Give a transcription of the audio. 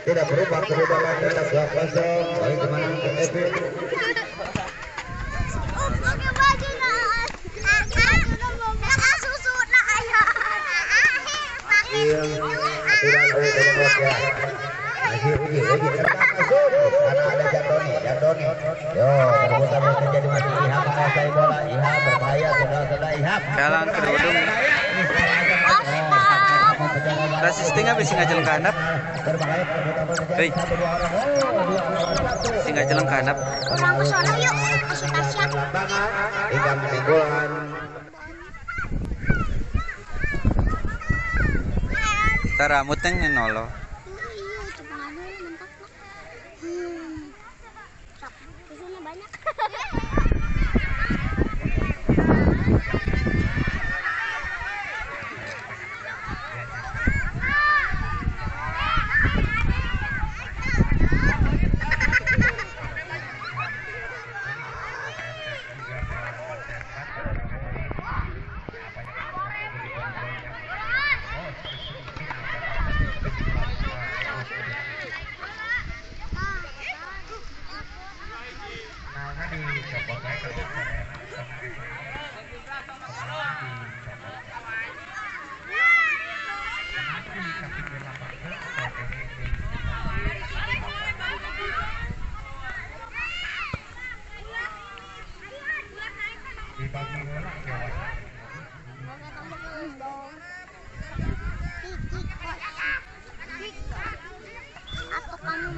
Tidak berubah kedudukan kita 2-0 balik kemenangan ke Epic. Karena ada Jandoni. Yo, perebutan terjadi masih Ihab menguasai bola. Ihab berbahaya, saudara-saudara Ihab. Jalan kerudung. Rasisting habis singa jeleng kanap. Berbahaya perebutan Hei. Singa jeleng kanap. Orang ke sono yuk, kasih Tasya. hingga menimbulkan Taramut yang nolo. Iya, coba ngadul mentok lah. Sok, susunya banyak. Atau kamu